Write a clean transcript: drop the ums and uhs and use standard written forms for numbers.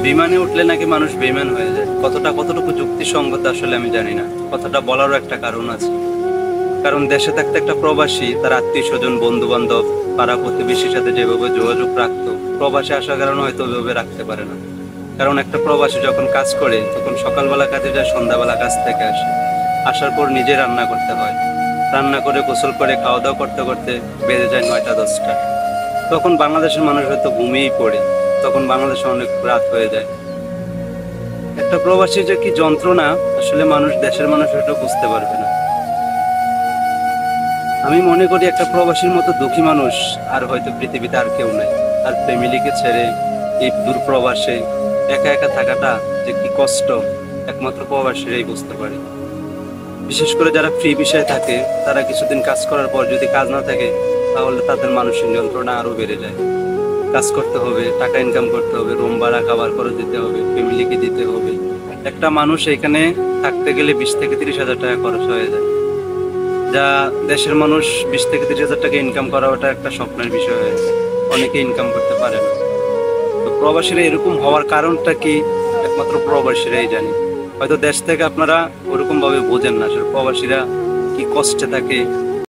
বিমানে উঠলে নাকি মানুষ বেইমান হয়ে যায়, কতটুকু যুক্তিসঙ্গত আসলে আমি জানি না। কথাটা বলারও একটা কারণ আছে। কারণ দেশে থাকতে একটা প্রবাসী তার আত্মীয় স্বজন, বন্ধু বান্ধব, পাড়া প্রতিবেশীর সাথে যেভাবে যোগাযোগ রাখতো, প্রবাসে আসার কারণে হয়তো ওইভাবে রাখতে পারে না। কারণ একটা প্রবাসী যখন কাজ করে তখন সকালবেলা কাজে যায়, সন্ধ্যাবেলা কাজ থেকে আসে, আসার পর নিজে রান্না করতে হয়, রান্না করে গোসল করে খাওয়া দাওয়া করতে করতে বেজে যায় 9টা 10টা। তখন বাংলাদেশের মানুষ হয়তো ঘুমিয়েই পড়ে, তখন বাংলাদেশে অনেক রাত হয়ে যায়। একটা প্রবাসীর যে কি যন্ত্রণা, আসলে দেশের মানুষ এটা বুঝতে পারবে না। আমি মনে করি একটা প্রবাসীর মতো দুঃখী মানুষ আর হয়তো পৃথিবীতে আর কেউ নাই। আর ফ্যামিলিকে ছেড়ে এই দূর প্রবাসে একা একা থাকাটা যে কি কষ্ট, একমাত্র প্রবাসীরাই বুঝতে পারে। বিশেষ করে যারা ফ্রি বিষয়ে থাকে, তারা কিছুদিন কাজ করার পর যদি কাজ না থাকে, তাহলে তাদের মানসিক যন্ত্রণা আরো বেড়ে যায়। কাজ করতে হবে, টাকা ইনকাম করতে হবে, রুম ভাড়া, খাবার খরচ দিতে হবে, ফ্যামিলিকে দিতে হবে। একটা মানুষ এখানে থাকতে গেলে 20 থেকে 30 হাজার টাকা খরচ হয়ে যায়, যা দেশের মানুষ 20 থেকে 30 হাজার টাকা ইনকাম করা ওটা একটা স্বপ্নের বিষয় হয়ে যায়। অনেকে ইনকাম করতে পারে না। তো প্রবাসীরা এরকম হওয়ার কারণটা কি, একমাত্র প্রবাসীরাই জানে। হয়তো দেশ থেকে আপনারা ওরকম ভাবে বোঝেন না আসলে প্রবাসীরা কি কষ্টে থাকে,